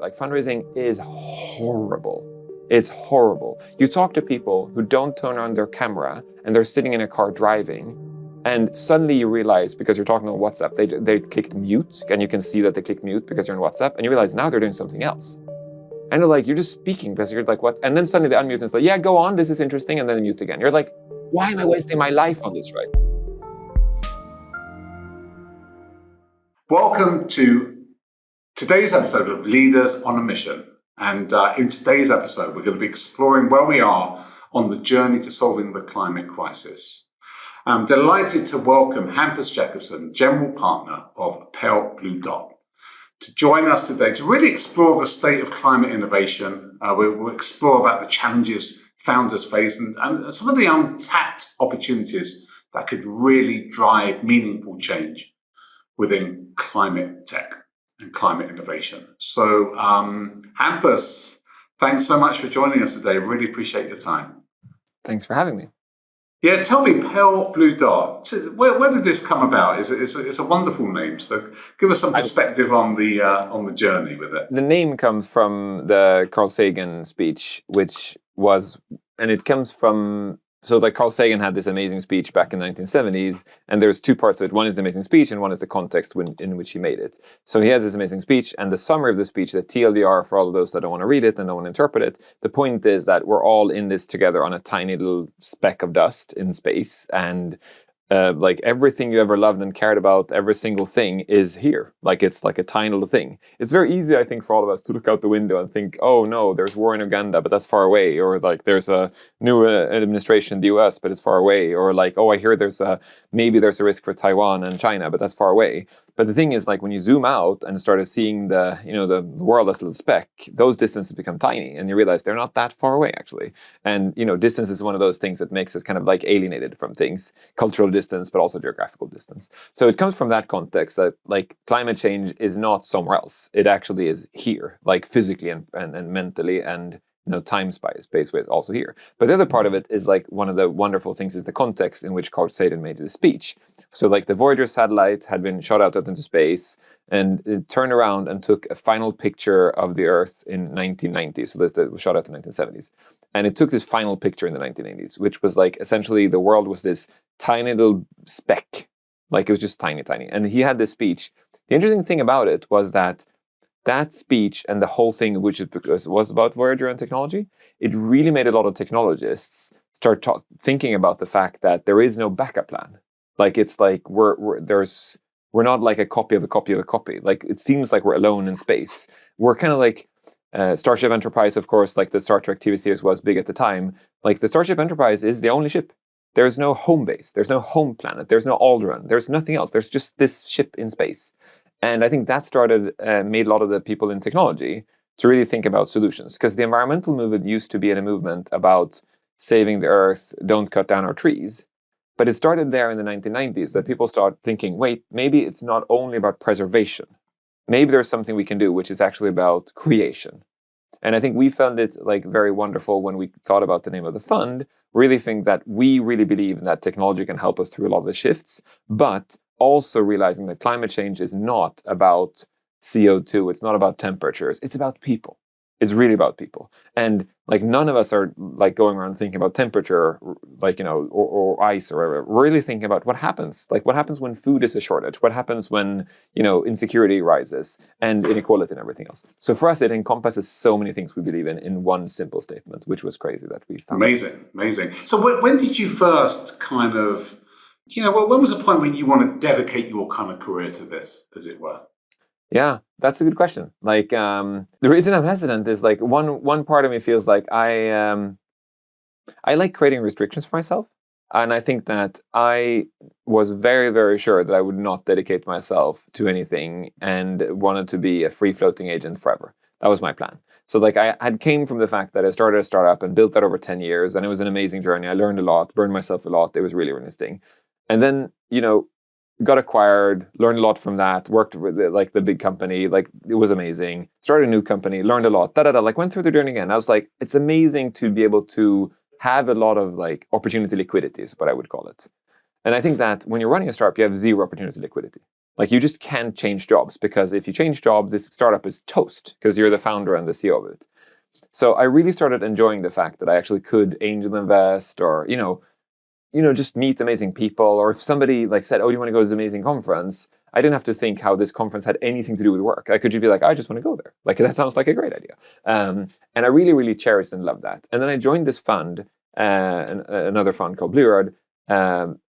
Like fundraising is horrible. It's horrible. You talk to people who don't turn on their camera and they're sitting in a car driving, and suddenly you realize, because you're talking on WhatsApp, they clicked mute, and you can see that they clicked mute because you're on WhatsApp, and you realize now they're doing something else. And you're like, you're just speaking because you're like, what? And then suddenly they unmute and it's like, yeah, go on, this is interesting, and then they mute again. You're like, why am I wasting my life on this, right? Welcome to today's episode of Leaders on a Mission. And in today's episode, we're going to be exploring where we are on the journey to solving the climate crisis. I'm delighted to welcome Hampus Jakobsson, General Partner of Pale Blue Dot, to join us today to really explore the state of climate innovation. We'll explore about the challenges founders face and some of the untapped opportunities that could really drive meaningful change within climate tech and climate innovation. So, Hampus, thanks so much for joining us today. Really appreciate your time. Thanks for having me. Yeah, tell me, Pale Blue Dot, where did this come about? It's a wonderful name. So give us some perspective on the journey with it. The name comes from the Carl Sagan speech, and it comes from, so like Carl Sagan had this amazing speech back in the 1970s, and there's two parts of it. One is the amazing speech, and one is the context in which he made it. So he has this amazing speech, and the summary of the speech, the TLDR for all of those that don't want to read it and don't want to interpret it, the point is that we're all in this together on a tiny little speck of dust in space, and like everything you ever loved and cared about, every single thing is here. Like it's like a tiny little thing. It's very easy, I think, for all of us to look out the window and think, oh no, there's war in Uganda, but that's far away. Or like there's a new administration in the US, but it's far away. Or like, oh, I hear maybe there's a risk for Taiwan and China, but that's far away. But the thing is, like when you zoom out and started seeing the world as a little speck, those distances become tiny, and you realize they're not that far away actually. And distance is one of those things that makes us kind of like alienated from things, cultural distance, but also geographical distance. So it comes from that context that like climate change is not somewhere else; it actually is here, like physically and mentally and time space with also here. But the other part of it is like one of the wonderful things is the context in which Carl Sagan made the speech. So like the Voyager satellite had been shot out into space, and it turned around and took a final picture of the Earth in 1990. So that was shot out in the 1970s. And it took this final picture in the 1980s, which was like essentially the world was this tiny little speck. Like it was just tiny, tiny. And he had this speech. The interesting thing about it was that speech and the whole thing, which was about Voyager and technology, it really made a lot of technologists start thinking about the fact that there is no backup plan. Like it's like we're not like a copy of a copy of a copy. Like it seems like we're alone in space. We're kind of like Starship Enterprise, of course, like the Star Trek TV series was big at the time. Like the Starship Enterprise is the only ship. There's no home base. There's no home planet. There's no Alderaan. There's nothing else. There's just this ship in space. And I think that made a lot of the people in technology to really think about solutions. Because the environmental movement used to be a movement about saving the earth, don't cut down our trees. But it started there in the 1990s that people start thinking, wait, maybe it's not only about preservation. Maybe there's something we can do, which is actually about creation. And I think we found it like very wonderful when we thought about the name of the fund, really think that we really believe that technology can help us through a lot of the shifts, but also realizing that climate change is not about CO2, it's not about temperatures, it's about people. It's really about people. And like none of us are like going around thinking about temperature, like, or ice or whatever. We're really thinking about what happens. Like what happens when food is a shortage? What happens when, insecurity rises and inequality and everything else? So for us, it encompasses so many things we believe in one simple statement, which was crazy that we found. Amazing. So when did you first kind of, when was the point when you want to dedicate your kind of career to this, as it were? Yeah, that's a good question. Like the reason I'm hesitant is like one part of me feels like I like creating restrictions for myself. And I think that I was very, very sure that I would not dedicate myself to anything and wanted to be a free-floating agent forever. That was my plan. So like I had came from the fact that I started a startup and built that over 10 years, and it was an amazing journey. I learned a lot, burned myself a lot. It was really interesting. And then, got acquired, learned a lot from that, worked with like the big company, like it was amazing. Started a new company, learned a lot, like went through the journey again. I was like, it's amazing to be able to have a lot of like opportunity liquidity is what I would call it. And I think that when you're running a startup, you have zero opportunity liquidity. Like you just can't change jobs, because if you change job, this startup is toast because you're the founder and the CEO of it. So I really started enjoying the fact that I actually could angel invest, or just meet amazing people. Or if somebody like said, "Oh, do you want to go to this amazing conference?" I didn't have to think how this conference had anything to do with work. I could just be like, "I just want to go there. Like that sounds like a great idea." And I really, really cherished and loved that. And then I joined this fund, another fund called Blue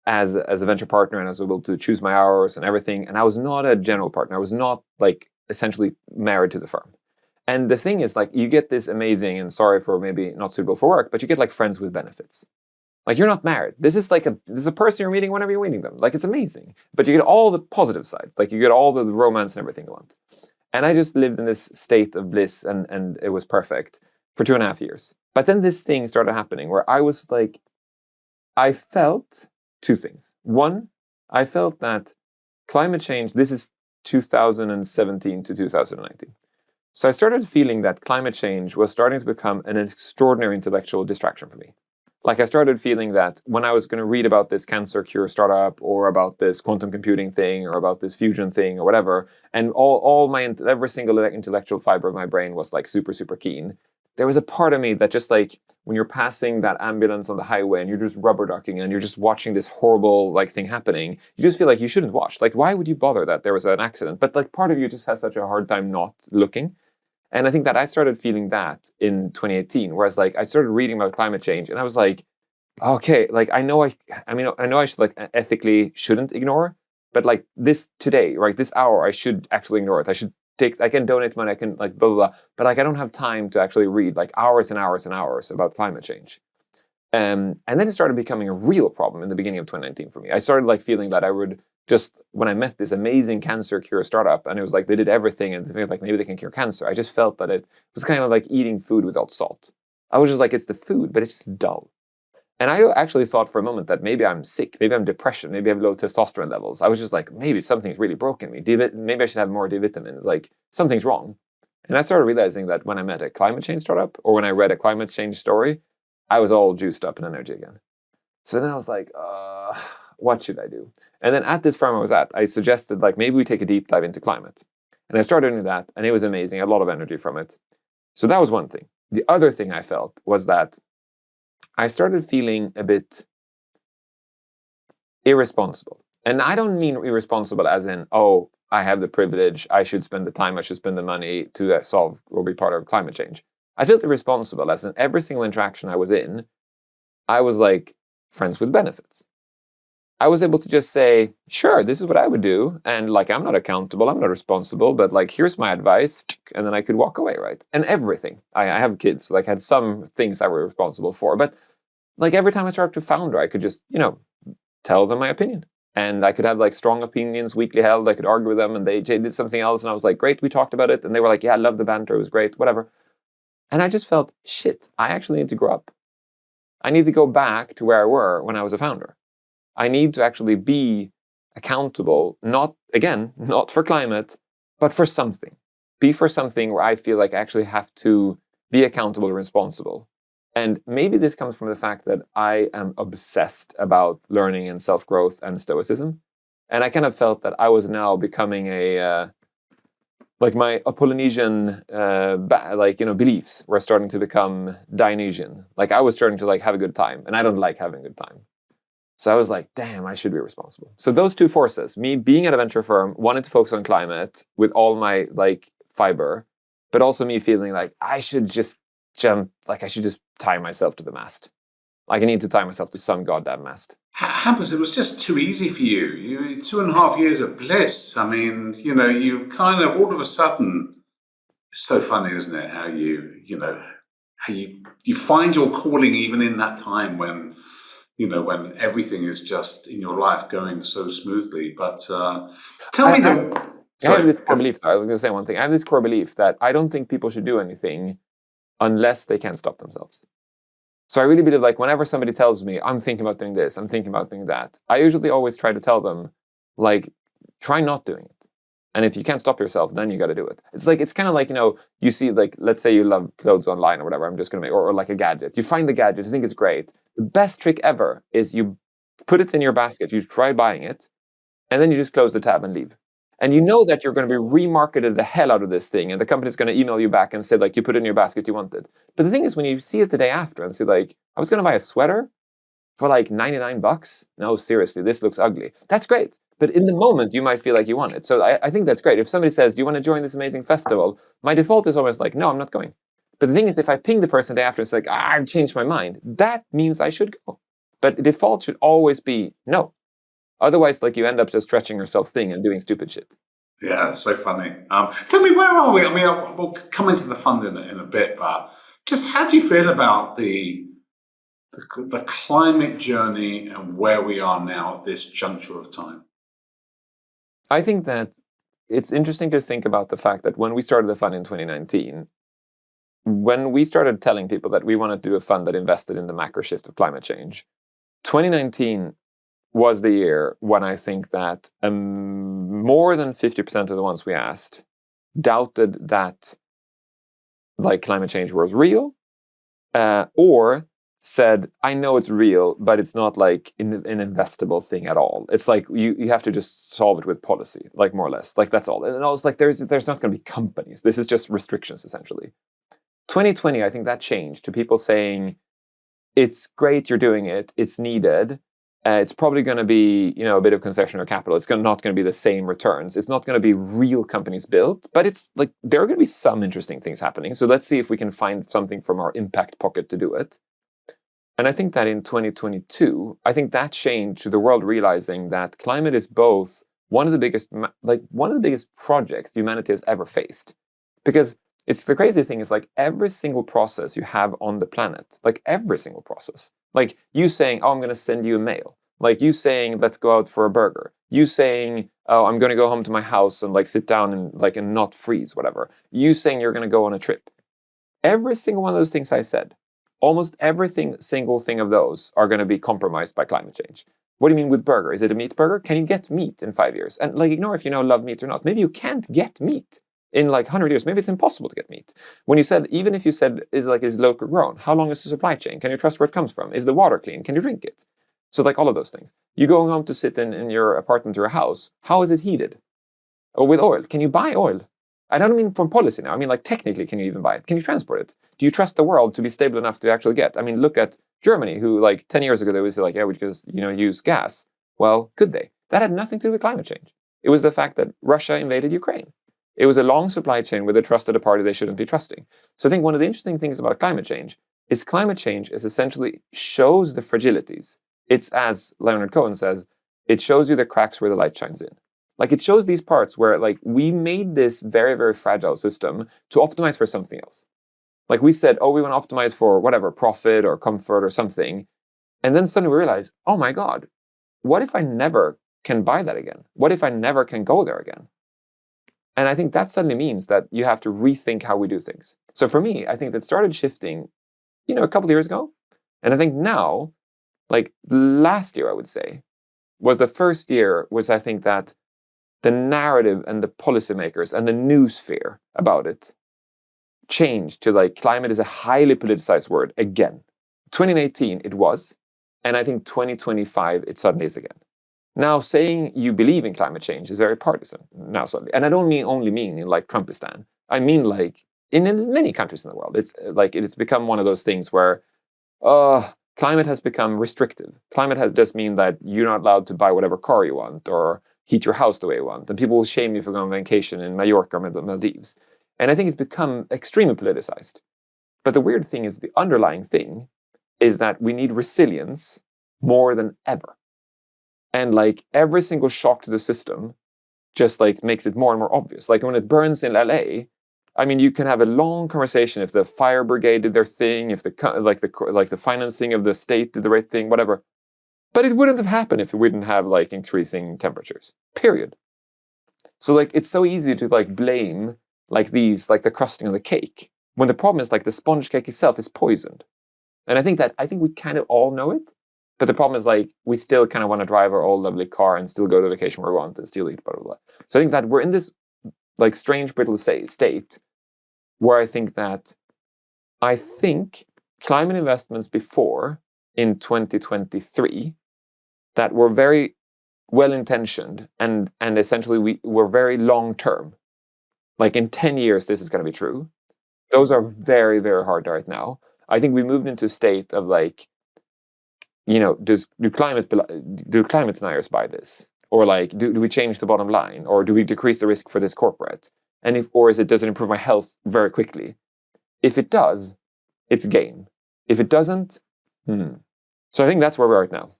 as a venture partner, and I was able to choose my hours and everything. And I was not a general partner. I was not like essentially married to the firm. And the thing is, like, you get this amazing, and sorry for maybe not suitable for work, but you get like friends with benefits. Like you're not married. This is a person you're meeting whenever you're meeting them. Like it's amazing. But you get all the positive sides. Like you get all the romance and everything you want. And I just lived in this state of bliss, and it was perfect for 2.5 years. But then this thing started happening where I was like, I felt two things. One, I felt that climate change, this is 2017 to 2019. So I started feeling that climate change was starting to become an extraordinary intellectual distraction for me. Like I started feeling that when I was going to read about this cancer cure startup, or about this quantum computing thing, or about this fusion thing, or whatever, and every single intellectual fiber of my brain was like super, super keen, there was a part of me that just like, when you're passing that ambulance on the highway and you're just rubber ducking and you're just watching this horrible like thing happening, you just feel like you shouldn't watch. Like, why would you bother that there was an accident? But like part of you just has such a hard time not looking. And I think that I started feeling that in 2018, whereas like I started reading about climate change and I was like, okay, like I know I should like ethically shouldn't ignore, but like this today, right, this hour, I should actually ignore it. I can donate money, I can like blah, blah, blah, but like I don't have time to actually read like hours and hours and hours about climate change. And then it started becoming a real problem in the beginning of 2019 for me. I started like feeling that I would just, when I met this amazing cancer cure startup, and it was like they did everything, and they like maybe they can cure cancer, I just felt that it was kind of like eating food without salt. I was just like, it's the food, but it's just dull. And I actually thought for a moment that maybe I'm sick, maybe I'm depression, maybe I have low testosterone levels. I was just like, maybe something's really broken me. Maybe I should have more D vitamin. Like something's wrong. And I started realizing that when I met a climate change startup, or when I read a climate change story, I was all juiced up in energy again. So then I was like, what should I do? And then at this firm I was at, I suggested like maybe we take a deep dive into climate. And I started doing that, and it was amazing. I had a lot of energy from it. So that was one thing. The other thing I felt was that I started feeling a bit irresponsible. And I don't mean irresponsible as in, oh, I have the privilege, I should spend the time, I should spend the money to solve or be part of climate change. I felt irresponsible as in every single interaction I was in, I was like friends with benefits. I was able to just say, sure, this is what I would do. And like, I'm not accountable, I'm not responsible, but like, here's my advice. And then I could walk away, right? And everything. I have kids, so like I had some things I were responsible for. But like every time I started to founder, I could just, tell them my opinion. And I could have like strong opinions weekly held. I could argue with them, and they did something else. And I was like, great, we talked about it. And they were like, yeah, I love the banter. It was great, whatever. And I just felt, shit, I actually need to grow up. I need to go back to where I were when I was a founder. I need to actually be accountable, not for climate, but for something. Be for something where I feel like I actually have to be accountable and responsible. And maybe this comes from the fact that I am obsessed about learning and self-growth and stoicism. And I kind of felt that I was now becoming like my Polynesian beliefs were starting to become Dionysian. Like I was starting to like have a good time, and I don't like having a good time. So I was like, damn, I should be responsible. So those two forces, me being at a venture firm, wanting to focus on climate with all my like fiber, but also me feeling like I should just I should just tie myself to the mast. Like I need to tie myself to some goddamn mast. Hampus, it was just too easy for you. You 2.5 years of bliss. I mean, you kind of all of a sudden, it's so funny, isn't it? How how you find your calling even in that time when everything is just in your life going so smoothly. But tell me though. I have this core belief. I was going to say one thing. I have this core belief that I don't think people should do anything unless they can't stop themselves. So I really believe like whenever somebody tells me, I'm thinking about doing this, I'm thinking about doing that, I usually always try to tell them, like, try not doing it. And if you can't stop yourself, then you got to do it. It's kind of like, you see, like, let's say you love clothes online or whatever, I'm just going to make, or like a gadget. You find the gadget, you think it's great. The best trick ever is you put it in your basket, you try buying it, and then you just close the tab and leave. And you know that you're going to be remarketed the hell out of this thing, and the company's going to email you back and say, like, you put it in your basket, you want it. But the thing is, when you see it the day after and say, like, I was going to buy a sweater for like $99. No, seriously, this looks ugly. That's great. But in the moment, you might feel like you want it. So I think that's great. If somebody says, do you want to join this amazing festival? My default is always like, no, I'm not going. But the thing is, if I ping the person the day after, it's like, I've changed my mind. That means I should go. But the default should always be no. Otherwise, like, you end up just stretching yourself thin and doing stupid shit. Yeah, it's so funny. Tell me, where are we? I mean, we'll come into the fund in a bit, but just how do you feel about the climate journey and where we are now at this juncture of time? I think that it's interesting to think about the fact that when we started the fund in 2019, when we started telling people that we wanted to do a fund that invested in the macro shift of climate change, 2019 was the year when I think that more than 50% of the ones we asked doubted that, like, climate change was real, or said, I know it's real, but it's not like an investable thing at all. It's like you have to just solve it with policy, like, more or less. Like, that's all. And I was like, there's not going to be companies. This is just restrictions, essentially. 2020, I think that changed to people saying, it's great you're doing it, it's needed. It's probably going to be, a bit of concessionary capital. It's not going to be the same returns. It's not going to be real companies built, but it's like there are going to be some interesting things happening. So let's see if we can find something from our impact pocket to do it. And I think that in 2022, I think that changed to the world realizing that climate is both one of the biggest projects humanity has ever faced. Because it's the crazy thing is, like, every single process you have on the planet, like every single process, like you saying, oh, I'm going to send you a mail, like you saying, let's go out for a burger, you saying, oh, I'm going to go home to my house and, like, sit down and not freeze, whatever, you saying you're going to go on a trip. Every single one of those things I said, almost single thing of those are going to be compromised by climate change. What do you mean with burger? Is it a meat burger? Can you get meat in 5 years? And, like, ignore if you love meat or not. Maybe you can't get meat in like 100 years. Maybe it's impossible to get meat. When you said, even if you said, is local grown, how long is the supply chain? Can you trust where it comes from? Is the water clean? Can you drink it? So, like, all of those things. You going home to sit in your apartment or a house, how is it heated? Or with oil? Can you buy oil? I don't mean from policy now. I mean, like, technically, can you even buy it? Can you transport it? Do you trust the world to be stable enough to actually get? I mean, look at Germany, who, like, 10 years ago, they was like, yeah, we just, use gas. Well, could they? That had nothing to do with climate change. It was the fact that Russia invaded Ukraine. It was a long supply chain where they trusted a party they shouldn't be trusting. So I think one of the interesting things about climate change is essentially shows the fragilities. It's, as Leonard Cohen says, it shows you the cracks where the light shines in. Like, it shows these parts where, like, we made this very, very fragile system to optimize for something else. Like, we said, oh, we want to optimize for whatever, profit or comfort or something. And then suddenly we realize, oh my God, what if I never can buy that again? What if I never can go there again? And I think that suddenly means that you have to rethink how we do things. So for me, I think that started shifting, a couple of years ago. And I think now, like last year, I would say, was the first year was, I think, that the narrative and the policymakers and the news sphere about it changed to, like, climate is a highly politicized word again. 2018, it was. And I think 2025, it suddenly is again. Now, saying you believe in climate change is very partisan now suddenly. And I don't only mean in, like, Trumpistan. I mean, like, in many countries in the world. It's like, it's become one of those things where climate has become restrictive. Climate has just mean that you're not allowed to buy whatever car you want or heat your house the way you want. And people will shame you for going on vacation in Mallorca or the Maldives. And I think it's become extremely politicized. But the weird thing is, the underlying thing is that we need resilience more than ever. And, like, every single shock to the system just, like, makes it more and more obvious. Like, when it burns in LA, I mean, you can have a long conversation if the fire brigade did their thing, if the financing of the state did the right thing, whatever. But it wouldn't have happened if we didn't have, like, increasing temperatures. Period. So, like, it's so easy to, like, blame, like, these, like, the crusting of the cake, when the problem is, like, the sponge cake itself is poisoned. And I think we kind of all know it. But the problem is, like, we still kind of want to drive our old lovely car and still go to vacation where we want and still eat, blah, blah, blah. So I think that we're in this, like, strange, brittle state where I think climate investments before, in 2023, that were very well-intentioned and essentially we're very long-term. Like in 10 years, this is going to be true. Those are very, very hard right now. I think we moved into a state of like, do climate deniers buy this? Or like, do we change the bottom line? Or do we decrease the risk for this corporate? And does it improve my health very quickly? If it does, it's game. If it doesn't, So I think that's where we are right now.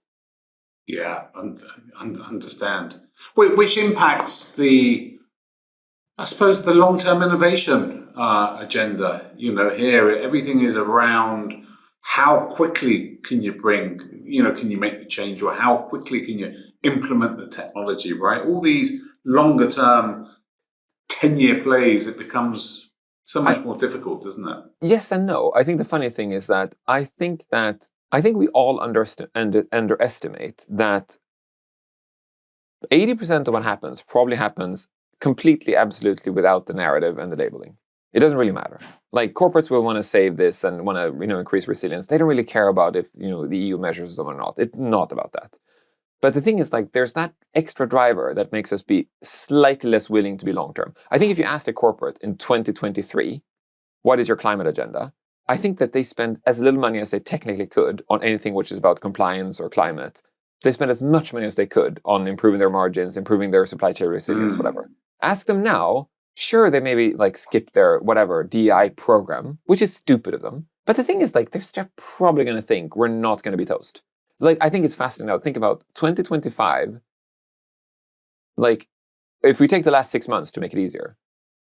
Yeah, understand. Which impacts the long-term innovation agenda. Here everything is around how quickly can you make the change, or how quickly can you implement the technology, right? All these longer-term 10-year plays, it becomes so much more difficult, doesn't it? Yes and no. I think the funny thing is that I think we all underestimate that 80% of what happens probably happens completely, absolutely without the narrative and the labeling. It doesn't really matter. Like corporates will want to save this and want to increase resilience. They don't really care about if the EU measures them or not. It's not about that. But the thing is, like, there's that extra driver that makes us be slightly less willing to be long term. I think if you asked a corporate in 2023, what is your climate agenda? I think that they spend as little money as they technically could on anything which is about compliance or climate. They spend as much money as they could on improving their margins, improving their supply chain resilience, whatever. Ask them now, sure, they maybe like skip their whatever DEI program, which is stupid of them. But the thing is, like, they're probably going to think we're not going to be toast. Like, I think it's fascinating now. Think about 2025. Like, if we take the last 6 months to make it easier,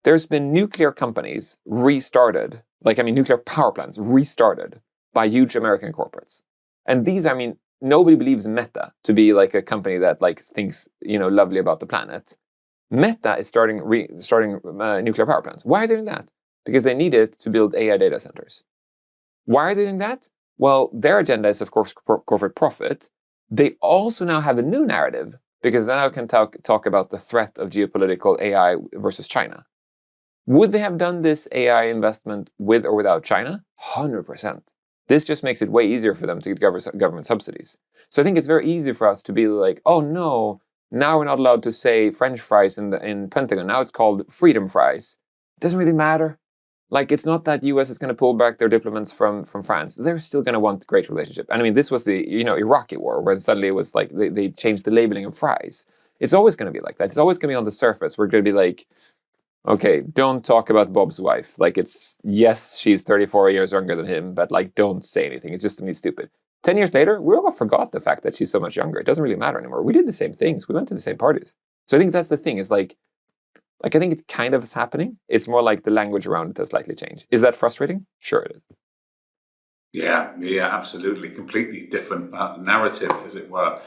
there's been nuclear companies restarted. Nuclear power plants restarted by huge American corporates. And these, nobody believes Meta to be like a company that like thinks, lovely about the planet. Meta is starting nuclear power plants. Why are they doing that? Because they need it to build AI data centers. Why are they doing that? Well, their agenda is, of course, corporate profit. They also now have a new narrative because now can talk about the threat of geopolitical AI versus China. Would they have done this AI investment with or without China? 100%. This just makes it way easier for them to get government subsidies. So I think it's very easy for us to be like, oh no, now we're not allowed to say French fries in Pentagon. Now it's called freedom fries. It doesn't really matter. Like, it's not that US is going to pull back their diplomats from France. They're still going to want a great relationship. And this was the Iraqi war, where suddenly it was like they changed the labeling of fries. It's always going to be like that. It's always going to be on the surface. We're going to be like, okay, don't talk about Bob's wife. Like, yes, she's 34 years younger than him, but like, don't say anything. It's just to me stupid. 10 years later, we all forgot the fact that she's so much younger. It doesn't really matter anymore. We did the same things. We went to the same parties. So I think that's the thing, is like I think it kind of is happening. It's more like the language around it has slightly changed. Is that frustrating? Sure it is. Yeah, absolutely. Completely different narrative, as it were.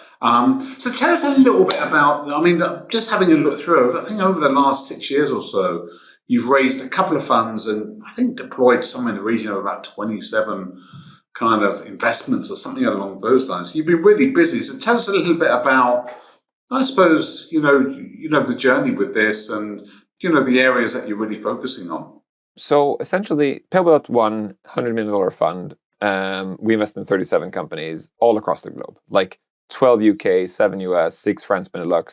So tell us a little bit about, just having a look through, I think over the last 6 years or so, you've raised a couple of funds and I think deployed somewhere in the region of about 27 kind of investments or something along those lines. You've been really busy. So tell us a little bit about, I suppose, the journey with this and, the areas that you're really focusing on. So essentially, Playbook won $100 million fund. We invest in 37 companies all across the globe, like 12 UK, 7 US, 6 France, Benelux,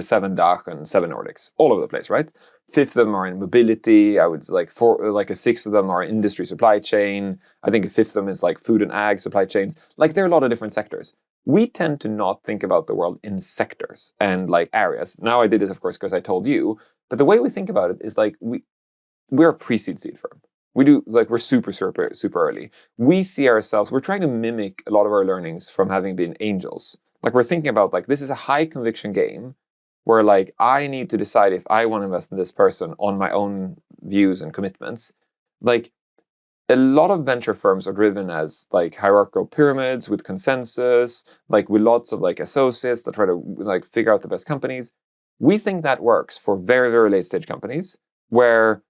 7 DACH, and 7 Nordics, all over the place, right? 5 of them are in mobility. I would a 6 of them are industry supply chain. I think a 5th of them is like food and ag supply chains. Like, there are a lot of different sectors. We tend to not think about the world in sectors and like areas. Now I did it, of course, because I told you, but the way we think about it is like we're a pre-seed seed firm. We do, like, we're super early. We see ourselves, we're trying to mimic a lot of our learnings from having been angels. Like, we're thinking about, like, this is a high conviction game where, like, I need to decide if I want to invest in this person on my own views and commitments. Like, a lot of venture firms are driven as, like, hierarchical pyramids with consensus, like, with lots of, like, associates that try to, like, figure out the best companies. We think that works for very, very late stage companies where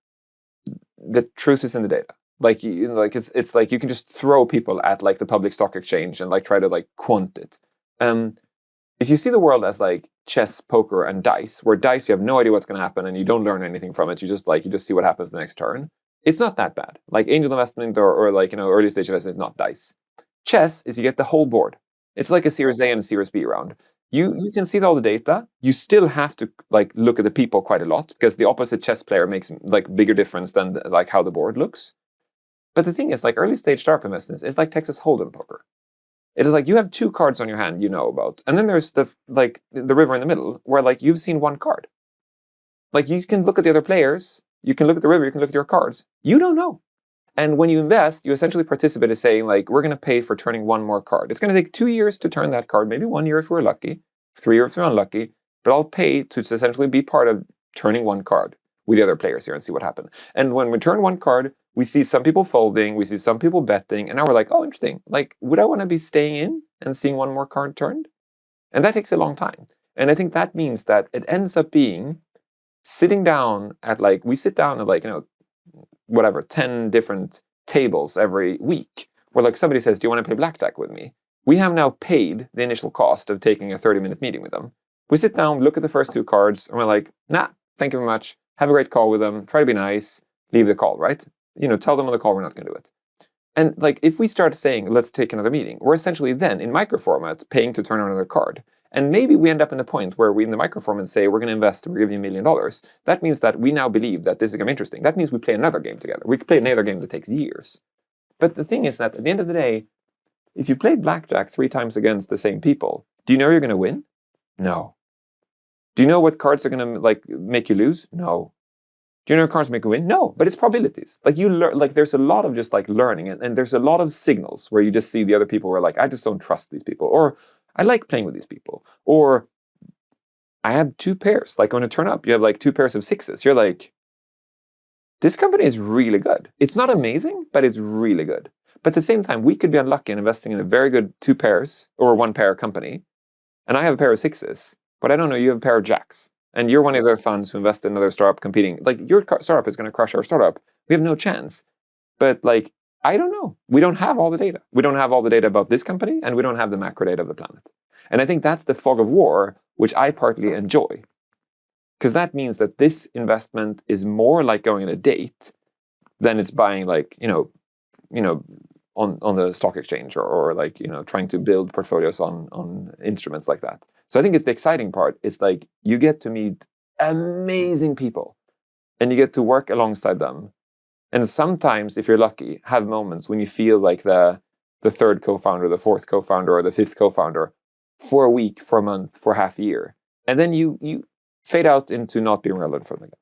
the truth is in the data. Like, it's like you can just throw people at like the public stock exchange and like try to like quant it. If you see the world as like chess, poker, and dice, where dice you have no idea what's going to happen and you don't learn anything from it, you just see what happens the next turn. It's not that bad. Like angel investment or like early stage investment is not dice. Chess is you get the whole board. It's like a Series A and a Series B round. You can see all the data. You still have to like look at the people quite a lot because the opposite chess player makes like bigger difference than like how the board looks. But the thing is, like early stage startup investments is like Texas Hold'em poker. It is like you have 2 cards on your hand you know about, and then there's the river in the middle where like you've seen 1 card. Like you can look at the other players, you can look at the river, you can look at your cards. You don't know. And when you invest, you essentially participate as saying like, we're going to pay for turning 1 more card. It's going to take 2 years to turn that card, maybe 1 year if we're lucky, 3 years if we're unlucky, but I'll pay to essentially be part of turning 1 card with the other players here and see what happens. And when we turn 1 card, we see some people folding, we see some people betting, and now we're like, oh, interesting. Like, would I want to be staying in and seeing 1 more card turned? And that takes a long time. And I think that means that it ends up being sitting down at like, we sit down at like, whatever, 10 different tables every week where like somebody says, do you want to play blackjack with me? We have now paid the initial cost of taking a 30-minute meeting with them. We sit down, look at the first 2 cards, and we're like, nah, thank you very much. Have a great call with them. Try to be nice. Leave the call, right? Tell them on the call we're not going to do it. And like, if we start saying, let's take another meeting, we're essentially then in micro format paying to turn on another card. And maybe we end up in the point where we in the micro format say, we're going to invest, we're giving you $1 million. That means that we now believe that this is going to be interesting. That means we play another game together. We play another game that takes years. But the thing is that at the end of the day, if you play blackjack 3 times against the same people, do you know you're going to win? No. Do you know what cards are going to like make you lose? No. Do you know what cards make you win? No, but it's probabilities. Like you learn, like there's a lot of just like learning and there's a lot of signals where you just see the other people who are like, I just don't trust these people, or I like playing with these people, or I have 2 pairs. Like on a turn up, you have like 2 pairs of 6s. You're like, this company is really good. It's not amazing, but it's really good. But at the same time, we could be unlucky in investing in a very good 2 pairs or 1 pair company. And I have a pair of 6s, but I don't know, you have a pair of jacks. And you're one of their funds who invest in another startup competing. Like your startup is going to crush our startup. We have no chance. But like, I don't know. We don't have all the data. We don't have all the data about this company, and we don't have the macro data of the planet. And I think that's the fog of war, which I partly enjoy. Because that means that this investment is more like going on a date than it's buying like, on the stock exchange or like, trying to build portfolios on instruments like that. So I think it's the exciting part. It's like you get to meet amazing people and you get to work alongside them. And sometimes, if you're lucky, have moments when you feel like the 3rd co-founder, the 4th co-founder, or the 5th co-founder for a week, for a month, for half a year. And then you fade out into not being relevant for them again.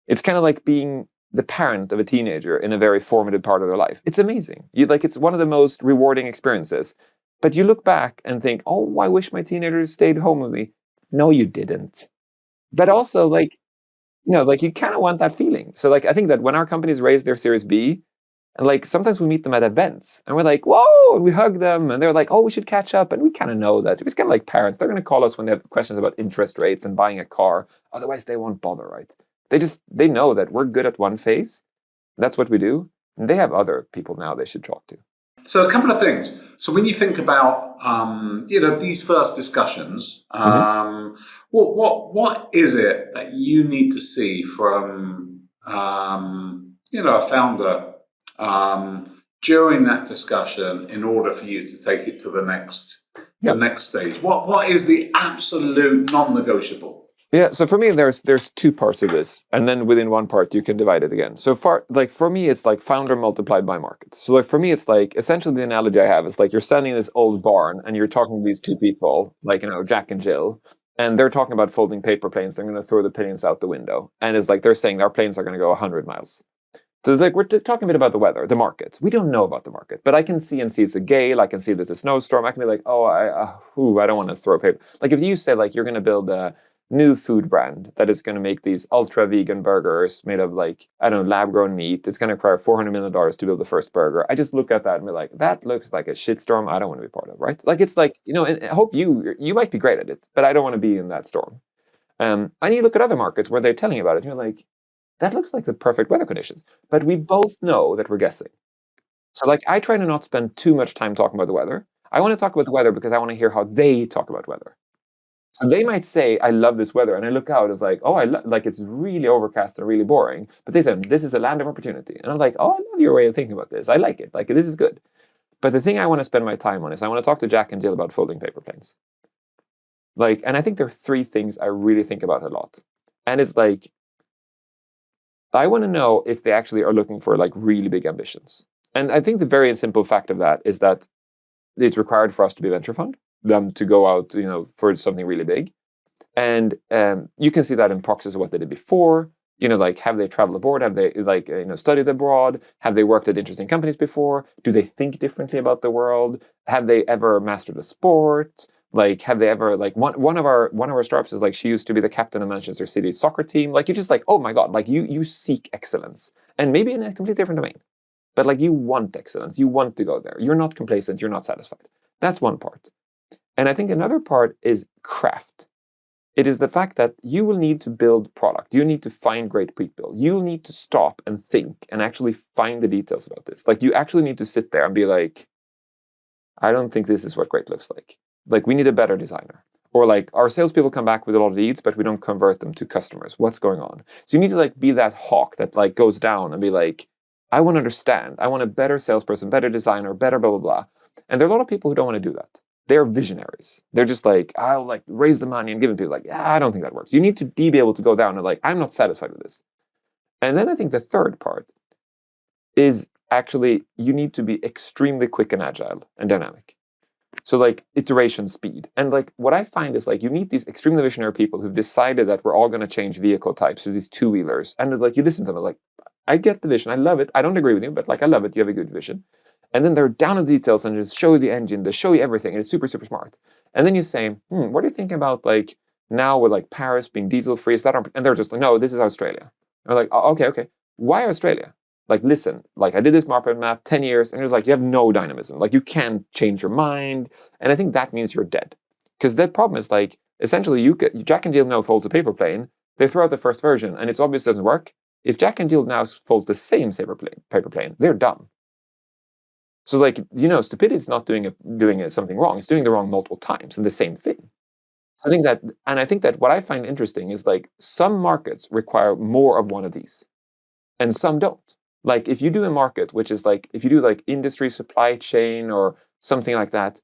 It's kind of like being the parent of a teenager in a very formative part of their life. It's amazing. It's one of the most rewarding experiences. But you look back and think, oh, I wish my teenagers stayed home with me. No, you didn't. But also, like you kind of want that feeling. So, like, I think that when our companies raise their Series B, and like sometimes we meet them at events, and we're like, whoa, and we hug them, and they're like, oh, we should catch up. And we kind of know that. It's kind of like parents. They're going to call us when they have questions about interest rates and buying a car. Otherwise, they won't bother, right? They know that we're good at one phase. That's what we do. And they have other people now they should talk to. So a couple of things. So when you think about, these first discussions, what is it that you need to see from, a founder during that discussion in order for you to take it to the next stage? What is the absolute non-negotiable? Yeah, so for me, there's 2 parts of this, and then within 1 part, you can divide it again. So for me, it's like founder multiplied by market. So like for me, it's like essentially the analogy I have is like you're standing in this old barn and you're talking to these 2 people, like Jack and Jill, and they're talking about folding paper planes. They're going to throw the planes out the window, and it's like they're saying our planes are going to go 100 miles. So it's like we're talking a bit about the weather, the market. We don't know about the market, but I can see it's a gale. I can see that it's a snowstorm. I can be like, oh, I don't want to throw paper. Like if you say like you're going to build a new food brand that is going to make these ultra vegan burgers made of like, I don't know, lab grown meat. It's going to require $400 million to build the first burger. I just look at that and be like, that looks like a shitstorm I don't want to be part of, right? Like, it's like, and I hope you might be great at it, but I don't want to be in that storm. And you look at other markets where they're telling you about it, and you're like, that looks like the perfect weather conditions. But we both know that we're guessing. So like, I try to not spend too much time talking about the weather. I want to talk about the weather because I want to hear how they talk about weather. So they might say, I love this weather. And I look out, it's like, oh, like it's really overcast and really boring. But they said, this is a land of opportunity. And I'm like, oh, I love your way of thinking about this. I like it. Like, this is good. But the thing I want to spend my time on is I want to talk to Jack and Jill about folding paper planes. Like, and I think there are three things I really think about a lot. And it's like, I want to know if they actually are looking for like really big ambitions. And I think the very simple fact of that is that it's required for us to be a venture fund, them to go out, for something really big. And you can see that in proxies of what they did before. Like, have they traveled abroad? Have they studied abroad? Have they worked at interesting companies before? Do they think differently about the world? Have they ever mastered a sport? Like, have they ever, like, one of our startups is like, she used to be the captain of Manchester City's soccer team. Like, you just like, oh my God, like you seek excellence, and maybe in a completely different domain, but like you want excellence, you want to go there. You're not complacent, you're not satisfied. That's one part. And I think another part is craft. It is the fact that you will need to build product. You need to find great people. You'll need to stop and think and actually find the details about this. Like, you actually need to sit there and be like, I don't think this is what great looks like. Like, we need a better designer. Or like, our salespeople come back with a lot of leads, but we don't convert them to customers. What's going on? So you need to like be that hawk that like goes down and be like, I want to understand. I want a better salesperson, better designer, better blah, blah, blah. And there are a lot of people who don't want to do that. They're visionaries. They're just like, I'll like raise the money and give it to you. Like, I don't think that works. You need to be able to go down and like, I'm not satisfied with this. And then I think the third part is actually, you need to be extremely quick and agile and dynamic. So like iteration speed. And like what I find is like, you meet these extremely visionary people who've decided that we're all going to change vehicle types to these two-wheelers. And like, you listen to them like, I get the vision. I love it. I don't agree with you, but like, I love it. You have a good vision. And then they're down to the details and just show you the engine, they show you everything, and it's super, super smart. And then you say, what do you think about like now with like Paris being diesel free? Is that and they're just like, no, this is Australia. And we're like, oh, okay. Why Australia? Like, listen, like I did this market map 10 years, and it's like, you have no dynamism. Like, you can't change your mind. And I think that means you're dead. Because the problem is like, essentially, Jack and Jill now folds a paper plane. They throw out the first version, and it's obvious it doesn't work. If Jack and Jill now folds the same paper plane, they're dumb. So like, stupidity is not doing something wrong. It's doing the wrong multiple times and the same thing. I think that what I find interesting is like, some markets require more of one of these and some don't. Like, if you do a market, which is like, if you do like industry supply chain or something like that,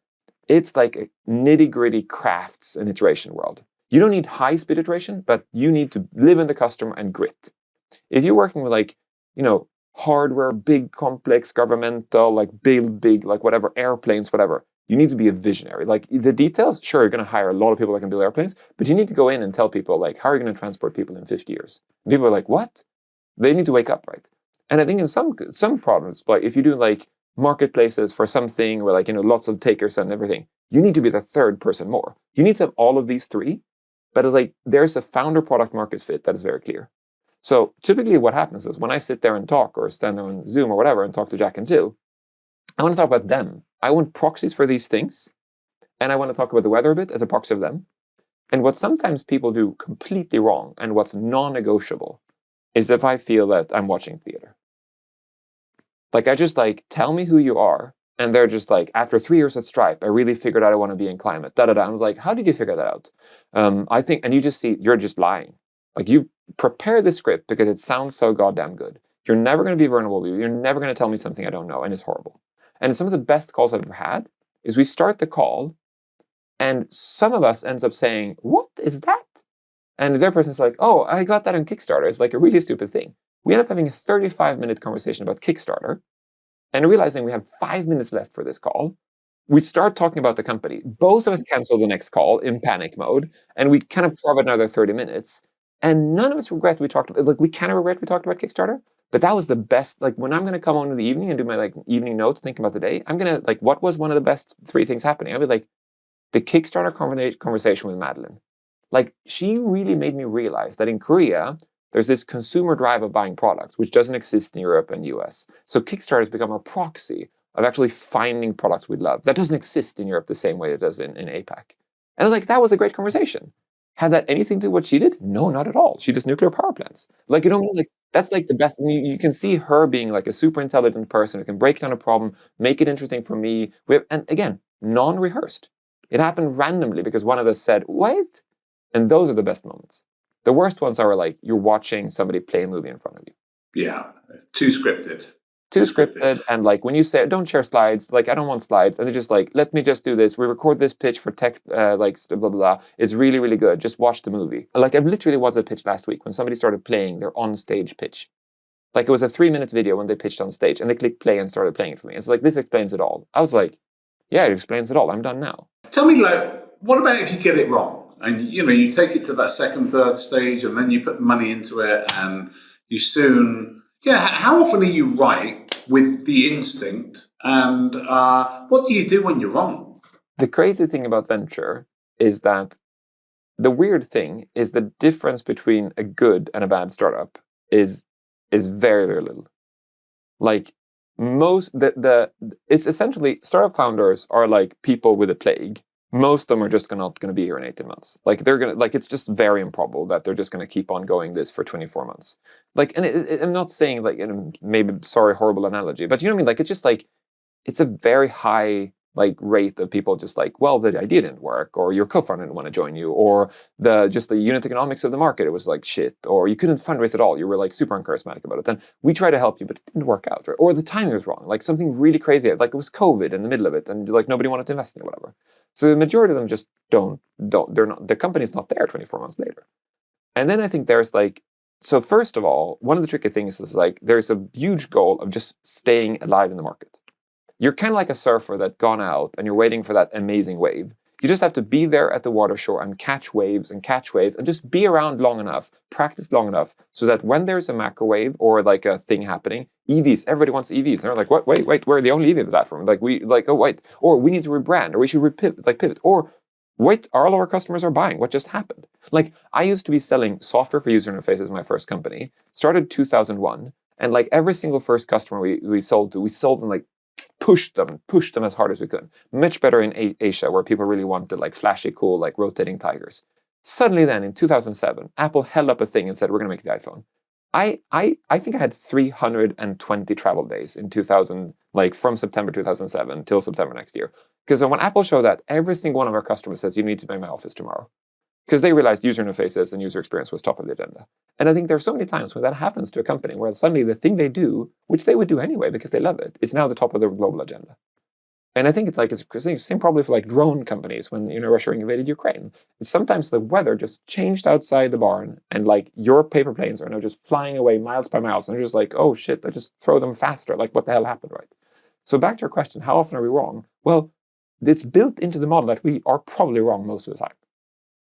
it's like a nitty-gritty crafts and iteration world. You don't need high-speed iteration, but you need to live in the customer and grit. If you're working with like, hardware, big, complex, governmental, like build big, like whatever, airplanes, whatever, you need to be a visionary. Like, the details, sure, you're going to hire a lot of people that can build airplanes, but you need to go in and tell people, like, how are you going to transport people in 50 years? And people are like, what? They need to wake up, right? And I think in some problems, like if you do like marketplaces for something where like, lots of takers and everything, you need to be the third person more. You need to have all of these three, but it's like, there's a founder product market fit that is very clear. So typically what happens is when I sit there and talk or stand there on Zoom or whatever and talk to Jack and Jill, I want to talk about them. I want proxies for these things. And I want to talk about the weather a bit as a proxy of them. And what sometimes people do completely wrong and what's non-negotiable is if I feel that I'm watching theater. Like, I just like, tell me who you are. And they're just like, after 3 years at Stripe, I really figured out I want to be in climate. I was like, how did you figure that out? I think, and you just see, you're just lying. Like, you prepare the script because it sounds so goddamn good. You're never going to be vulnerable with you. You're never going to tell me something I don't know, and it's horrible. And some of the best calls I've ever had is we start the call, and some of us ends up saying, what is that? And the other person's like, oh, I got that on Kickstarter. It's like a really stupid thing. We end up having a 35-minute conversation about Kickstarter and realizing we have 5 minutes left for this call. We start talking about the company. Both of us cancel the next call in panic mode, and we kind of carve another 30 minutes. And none of us regret we talked about, like, we kind of regret we talked about Kickstarter, but that was the best. Like, when I'm going to come on in the evening and do my like evening notes, thinking about the day, I'm going to like, what was one of the best 3 things happening? I'll be like, the Kickstarter conversation with Madeline. Like, she really made me realize that in Korea, there's this consumer drive of buying products, which doesn't exist in Europe and US. So Kickstarter has become a proxy of actually finding products we love. That doesn't exist in Europe the same way it does in APAC. And I was like, that was a great conversation. Had that anything to do with what she did? No, not at all. She does nuclear power plants. Like, like, that's like the best. I mean, you can see her being like a super intelligent person who can break down a problem, make it interesting for me. And again, non-rehearsed. It happened randomly because one of us said, wait. And those are the best moments. The worst ones are like, you're watching somebody play a movie in front of you. Yeah, too scripted. too scripted. And like when you say, don't share slides, like I don't want slides. And they're just like, let me just do this. We record this pitch for tech, like blah, blah, blah. It's really, really good. Just watch the movie. Like I literally was at a pitch last week when somebody started playing their on-stage pitch. Like it was a 3-minute video when they pitched on stage and they clicked play and started playing it for me. It's like, this explains it all. I was like, yeah, it explains it all. I'm done now. Tell me, like, what about if you get it wrong? And, you take it to that second, third stage, and then you put money into it, and you soon... Yeah, how often are you right with the instinct, and what do you do when you're wrong? The crazy thing about venture is that the weird thing is the difference between a good and a bad startup is very, very little. Like it's essentially startup founders are like people with a plague. Most of them are just not going to be here in 18 months. Like they're going to, like, it's just very improbable that they're just going to keep on going this for 24 months. Like, and I'm not saying like, maybe, sorry, horrible analogy, but you know what I mean? Like, it's just like, it's a very high like rate of people just like, well, the idea didn't work, or your co-founder didn't want to join you, or the unit economics of the market, it was like shit, or you couldn't fundraise at all. You were like super uncharismatic about it. Then we tried to help you, but it didn't work out, right? Or the timing was wrong, like something really crazy, like it was COVID in the middle of it, and like nobody wanted to invest in it, whatever. So the majority of them just don't. They're not. The company's not there 24 months later. And then I think there's like, so first of all, one of the tricky things is like there's a huge goal of just staying alive in the market. You're kind of like a surfer that's gone out and you're waiting for that amazing wave. You just have to be there at the water shore and catch waves and just be around long enough, practice long enough, so that when there's a macro wave or like a thing happening, EVs, everybody wants EVs. And they're like, what? Wait, we're the only EV platform. Like oh wait, or we need to rebrand, or we should pivot, or wait, all of our customers are buying. What just happened? Like I used to be selling software for user interfaces, my first company, started 2001, and like every single first customer we sold them like pushed them as hard as we could. Much better in Asia, where people really wanted like flashy, cool, like rotating tigers. Suddenly then in 2007, Apple held up a thing and said, we're going to make the iPhone. I think I had 320 travel days in 2000, like from September 2007 till September next year. Because when Apple showed that, every single one of our customers says, you need to be in my office tomorrow. Because they realized user interfaces and user experience was top of the agenda. And I think there's so many times when that happens to a company where suddenly the thing they do, which they would do anyway because they love it, is now the top of their global agenda. And I think it's the same probably for like drone companies when Russia invaded Ukraine. It's sometimes the weather just changed outside the barn and like your paper planes are now just flying away miles by miles. And they're just like, oh shit, I just throw them faster. Like what the hell happened, right? So back to your question, how often are we wrong? Well, it's built into the model that we are probably wrong most of the time.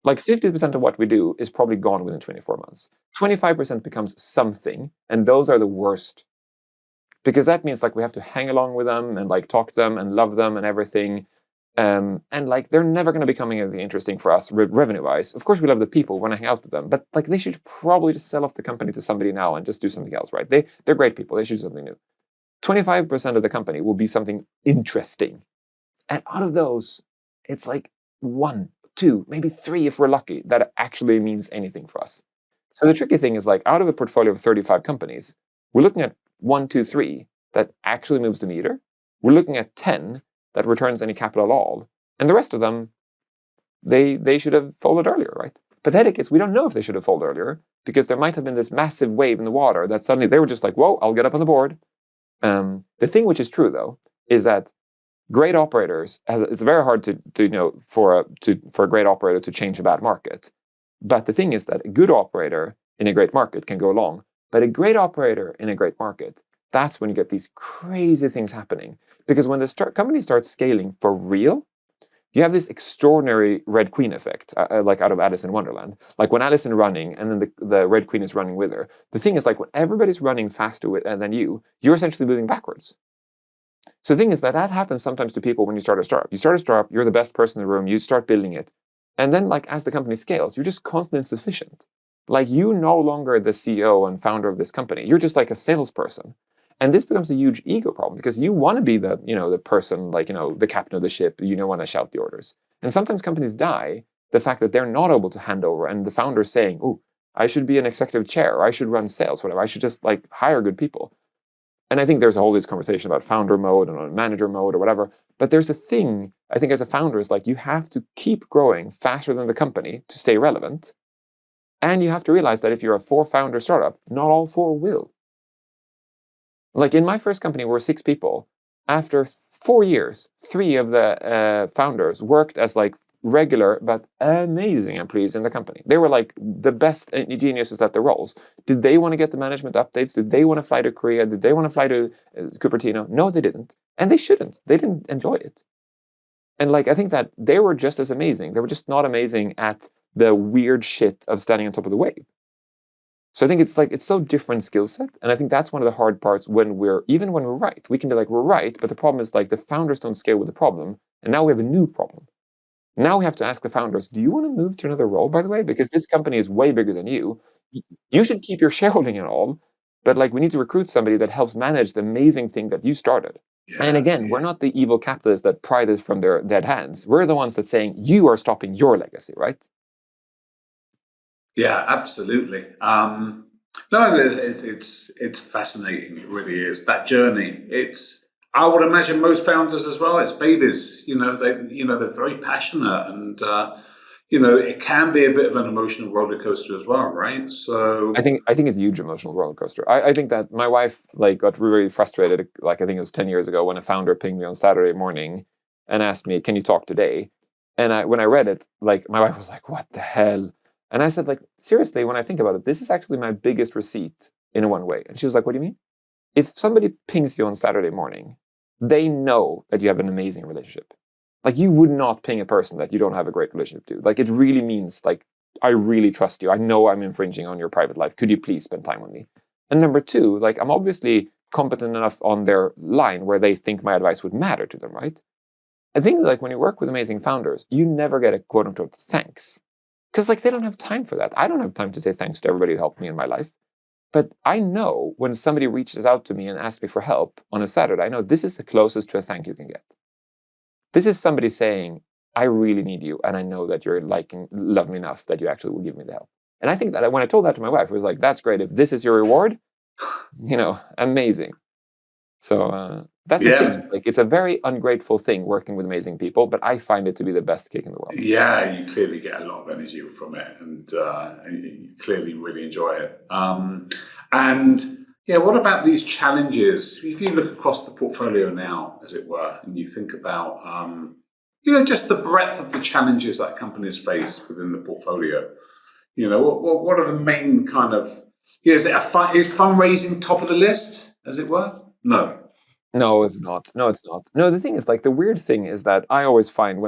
Like 50% of what we do is probably gone within 24 months. 25% becomes something, and those are the worst. Because that means like we have to hang along with them and like talk to them and love them and everything. And like they're never going to become anything interesting for us revenue-wise. Of course, we love the people, we want to hang out with them, but like they should probably just sell off the company to somebody now and just do something else, right? They're great people. They should do something new. 25% of the company will be something interesting. And out of those, it's like 1, 2, maybe 3 if we're lucky, that actually means anything for us. So the tricky thing is like out of a portfolio of 35 companies, we're looking at 1, 2, 3 that actually moves the meter. We're looking at 10 that returns any capital at all. And the rest of them, they should have folded earlier, right? Pathetic is we don't know if they should have folded earlier because there might have been this massive wave in the water that suddenly they were just like, whoa, I'll get up on the board. The thing which is true though, is that great operators, it's very hard for a great operator to change a bad market. But the thing is that a good operator in a great market can go along. But a great operator in a great market, that's when you get these crazy things happening. Because when the company starts scaling for real, you have this extraordinary Red Queen effect, like out of Alice in Wonderland. Like when Alice is running and then the Red Queen is running with her. The thing is like when everybody's running faster than you're essentially moving backwards. So the thing is that happens sometimes to people when you start a startup. You start a startup, you're the best person in the room, you start building it. And then like as the company scales, you're just constantly insufficient. Like you're no longer the CEO and founder of this company. You're just like a salesperson. And this becomes a huge ego problem because you want to be the person, like, the captain of the ship, want to shout the orders. And sometimes companies die, the fact that they're not able to hand over and the founder is saying, oh, I should be an executive chair, or I should run sales, whatever. I should just like hire good people. And I think there's a whole this conversation about founder mode and manager mode or whatever. But there's a thing, I think as a founder, is like you have to keep growing faster than the company to stay relevant. And you have to realize that if you're a 4-founder startup, not all 4 will. Like in my first company, we were 6 people. After 4 years, 3 of the founders worked as like regular but amazing employees in the company. They were like the best geniuses at their roles. Did they want to get the management updates? Did they want to fly to Korea? Did they want to fly to Cupertino? No, they didn't. And they shouldn't. They didn't enjoy it. And like, I think that they were just as amazing. They were just not amazing at the weird shit of standing on top of the wave. So I think it's so different skill set. And I think that's one of the hard parts when we're right. We can be like, we're right, but the problem is like the founders don't scale with the problem. And now we have a new problem. Now we have to ask the founders, do you want to move to another role, by the way? Because this company is way bigger than you. You should keep your shareholding and all, but like we need to recruit somebody that helps manage the amazing thing that you started. Yeah, and again, we're not the evil capitalists that pry this from their dead hands. We're the ones that saying you are stopping your legacy, right? Yeah, absolutely. No, it's fascinating. It really is that journey. I would imagine most founders as well. It's babies. They're very passionate, and it can be a bit of an emotional roller coaster as well, right? So I think it's a huge emotional roller coaster. I think that my wife like got really frustrated. Like I think it was 10 years ago when a founder pinged me on Saturday morning and asked me, "Can you talk today?" And when I read it, like my wife was like, "What the hell?" And I said, like, seriously, when I think about it, this is actually my biggest receipt in one way. And she was like, "What do you mean?" If somebody pings you on Saturday morning, they know that you have an amazing relationship. Like you would not ping a person that you don't have a great relationship to. Like it really means like, I really trust you. I know I'm infringing on your private life. Could you please spend time with me? And number 2, like I'm obviously competent enough on their line where they think my advice would matter to them, right? I think like when you work with amazing founders, you never get a quote unquote thanks. Because like they don't have time for that. I don't have time to say thanks to everybody who helped me in my life. But I know when somebody reaches out to me and asks me for help on a Saturday, I know this is the closest to a thank you can get. This is somebody saying, I really need you. And I know that you're love me enough that you actually will give me the help. And I think that when I told that to my wife, it was like, that's great. If this is your reward, amazing. So that's the thing. Like, it's a very ungrateful thing working with amazing people, but I find it to be the best gig in the world. Yeah, you clearly get a lot of energy from it, and you clearly really enjoy it. What about these challenges? If you look across the portfolio now, as it were, and you think about just the breadth of the challenges that companies face within the portfolio. What are the main kind of? Is fundraising top of the list, as it were? No, it's not. No, it's not. No, the thing is, like, the weird thing is that I always find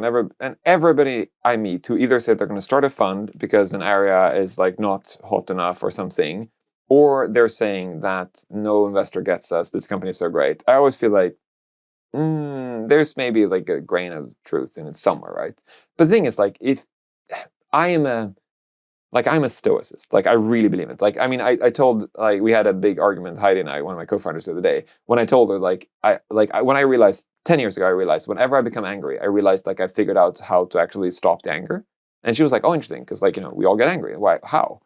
everybody I meet who either said they're going to start a fund because an area is like not hot enough or something, or they're saying that no investor gets us, this company is so great. I always feel like, there's maybe like a grain of truth in it somewhere, right? But the thing is, like, if I'm a stoicist. Like, I really believe it. Like, I mean, I told, like, we had a big argument, Heidi and I, one of my co-founders the other day, when I told her, when I realized 10 years ago, I realized whenever I become angry, I realized like I figured out how to actually stop the anger. And she was like, oh, interesting. Because like, we all get angry. Why? How?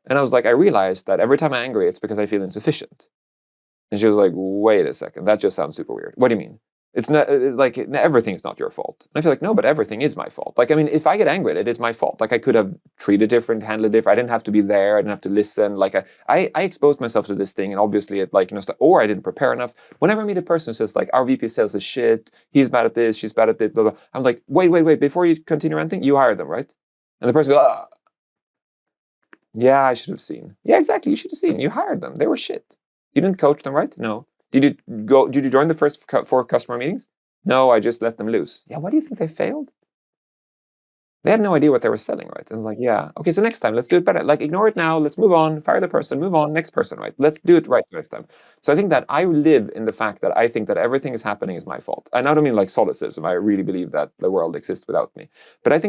And I was like, I realized that every time I'm angry, it's because I feel insufficient. And she was like, wait a second. That just sounds super weird. What do you mean? It's not like everything's not your fault. And I feel like, no, but everything is my fault. Like, I mean, if I get angry at it, it's my fault. Like, I could have treated different, handled different. I didn't have to be there. I didn't have to listen. Like, I exposed myself to this thing, and obviously it or I didn't prepare enough. Whenever I meet a person who says like, our VP sales is shit, he's bad at this, she's bad at it, blah, blah. I'm like, wait, before you continue ranting, you hired them, right? And the person goes, yeah, I should have seen. Yeah, exactly. You should have seen. You hired them. They were shit. You didn't coach them, right? No. Did you join the first 4 customer meetings? No, I just let them loose. Yeah, why do you think they failed? They had no idea what they were selling, right? And I was like, yeah, okay, so next time, let's do it better. Like, ignore it now, let's move on, fire the person, move on, next person, right? Let's do it right next time. So I think that I live in the fact that I think that everything is happening is my fault. And I don't mean like solipsism. I really believe that the world exists without me. But I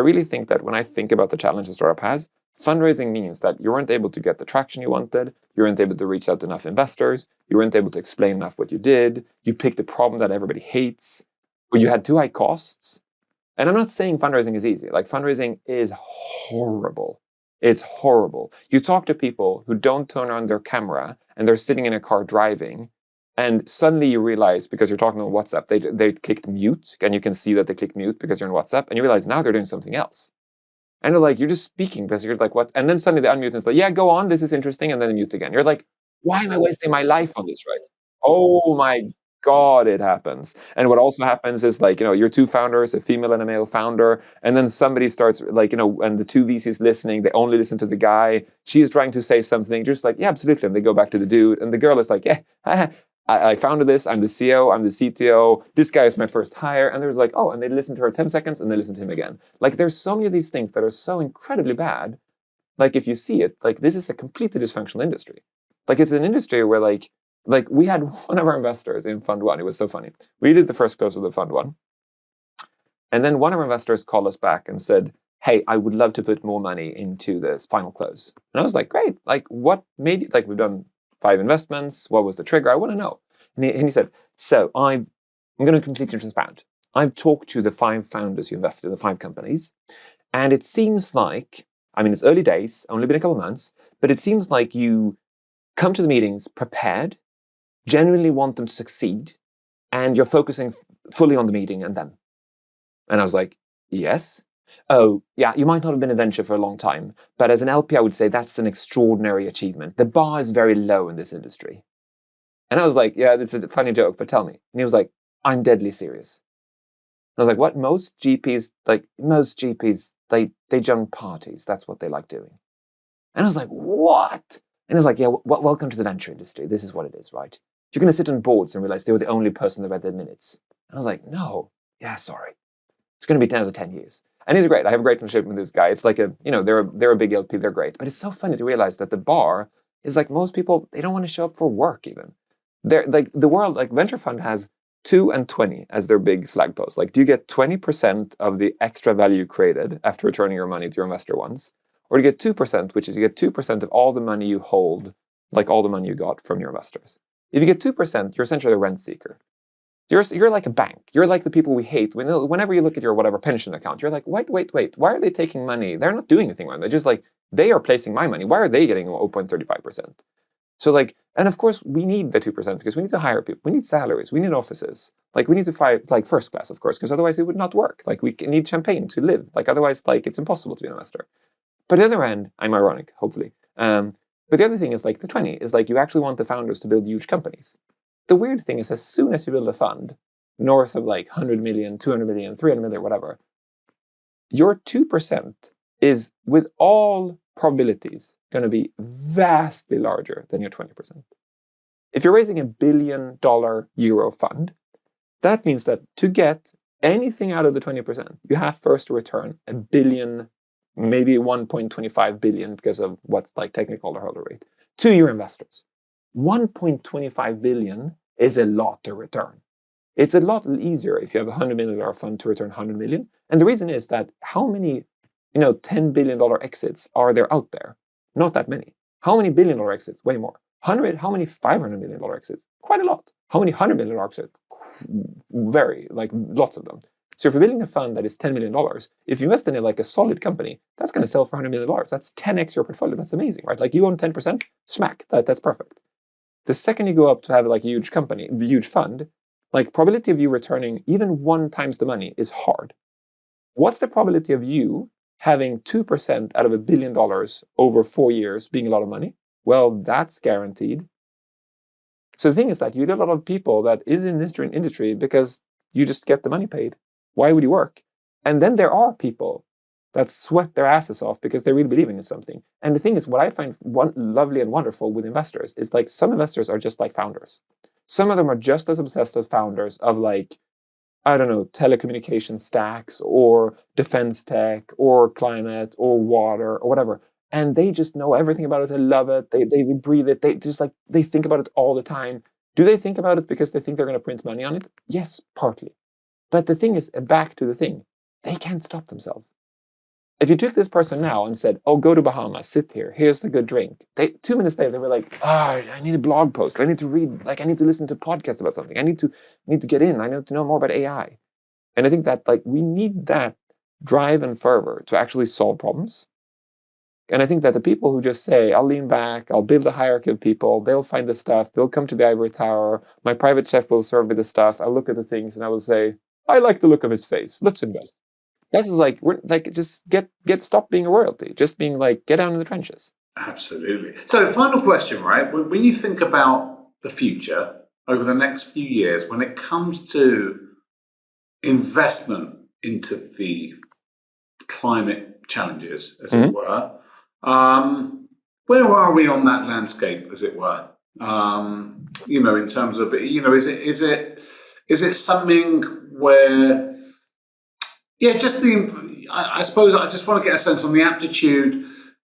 really think that when I think about the challenge a startup has, fundraising means that you weren't able to get the traction you wanted, you weren't able to reach out to enough investors, you weren't able to explain enough what you did, you picked a problem that everybody hates, or you had too high costs. And I'm not saying fundraising is easy. Like, fundraising is horrible. It's horrible. You talk to people who don't turn on their camera and they're sitting in a car driving, and suddenly you realize, because you're talking on WhatsApp, they clicked mute, and you can see that they clicked mute because you're on WhatsApp, and you realize now they're doing something else. And you're like, you're just speaking because you're like, what? And then suddenly they unmute and it's like, yeah, go on, this is interesting, and then they mute again. You're like, why am I wasting my life on this, right? Oh my God, it happens. And what also happens is like, you're two founders, a female and a male founder, and then somebody starts like, and the two VCs listening, they only listen to the guy. She's trying to say something, just like, yeah, absolutely. And they go back to the dude, and the girl is like, yeah, I founded this, I'm the CEO, I'm the CTO, this guy is my first hire. And there's like, oh, and they listen to her 10 seconds and they listen to him again. Like there's so many of these things that are so incredibly bad. Like if you see it, like this is a completely dysfunctional industry. Like it's an industry where like we had one of our investors in Fund One. It was so funny. We did the first close of the Fund One. And then one of our investors called us back and said, hey, I would love to put more money into this final close. And I was like, great. Like what made you, like we've done 5 investments. What was the trigger? I want to know. And he said, so I'm going to be completely transparent. I've talked to the 5 founders who invested in the 5 companies. And it seems like, I mean, it's early days, only been a couple of months, but it seems like you come to the meetings prepared, genuinely want them to succeed, and you're focusing fully on the meeting and them. And I was like, yes. Oh, yeah, you might not have been a venture for a long time, but as an LP, I would say that's an extraordinary achievement. The bar is very low in this industry. And I was like, yeah, it's a funny joke, but tell me. And he was like, I'm deadly serious. I was like, what? Most GPs, they jump parties. That's what they like doing. And I was like, what? And he was like, yeah, welcome to the venture industry. This is what it is, right? You're going to sit on boards and realize they were the only person that read their minutes. And I was like, no, yeah, sorry. It's going to be 10 out of 10 years. And he's great. I have a great relationship with this guy. It's like they're a big LP. They're great. But it's so funny to realize that the bar is like most people, they don't want to show up for work even. They're like the world, like venture fund has 2 and 20 as their big flag posts. Like, do you get 20% of the extra value created after returning your money to your investor once? Or you get 2%, which is you get 2% of all the money you hold, like all the money you got from your investors. If you get 2%, you're essentially a rent seeker. You're like a bank. You're like the people we hate. Whenever you look at your whatever pension account, you're like, wait. Why are they taking money? They're not doing anything wrong. They're just like, they are placing my money. Why are they getting 0.35%? So like, and of course we need the 2% because we need to hire people. We need salaries. We need offices. Like we need to fight like first class, of course, because otherwise it would not work. Like we need champagne to live. Like otherwise, like it's impossible to be an investor. But the other end, I'm ironic, hopefully. But the other thing is like the 20 is like you actually want the founders to build huge companies. The weird thing is as soon as you build a fund north of like 100 million, 200 million, 300 million, whatever, your 2% is with all probabilities going to be vastly larger than your 20%. If you're raising $1 billion euro fund, that means that to get anything out of the 20%, you have first to return $1 billion, maybe 1.25 billion because of what's like technical hurdle rate to your investors. 1.25 billion is a lot to return. It's a lot easier if you have a $100 million fund to return 100 million. And the reason is that how many, $10 billion exits are there out there? Not that many. How many $1 billion exits? Way more. 100, how many $500 million exits? Quite a lot. How many $100 million exits? Very, like lots of them. So if you're building a fund that is $10 million, if you invest in it like a solid company, that's going to sell for $100 million. That's 10x your portfolio. That's amazing, right? Like you own 10%, smack, that's perfect. The second you go up to have like a huge company, a huge fund, like probability of you returning even 1 times the money is hard. What's the probability of you having 2% out of $1 billion over 4 years being a lot of money? Well, that's guaranteed. So the thing is that you get a lot of people that is in this industry because you just get the money paid. Why would you work? And then there are people that sweat their asses off because they really believe in something. And the thing is, what I find lovely and wonderful with investors is like some investors are just like founders. Some of them are just as obsessed as founders of like, I don't know, telecommunication stacks or defense tech or climate or water or whatever. And they just know everything about it. They love it. They breathe it. They just like, they think about it all the time. Do they think about it because they think they're going to print money on it? Yes, partly. But the thing is, back to the thing, they can't stop themselves. If you took this person now and said, oh, go to Bahamas, sit here, here's a good drink. 2 minutes later, they were like, I need a blog post. I need to read, like, I need to listen to podcasts about something. I need to get in. I need to know more about AI. And I think that, like, we need that drive and fervor to actually solve problems. And I think that the people who just say, I'll lean back, I'll build a hierarchy of people, they'll find the stuff, they'll come to the ivory tower, my private chef will serve me the stuff, I'll look at the things and I will say, I like the look of his face, let's invest. That's just like, we're like, just stop being a royalty. Just being like, get down in the trenches. Absolutely. So, final question, right? When you think about the future over the next few years, when it comes to investment into the climate challenges, as it were, where are we on that landscape, as it were? In terms of, is it something where, I suppose I just want to get a sense on the aptitude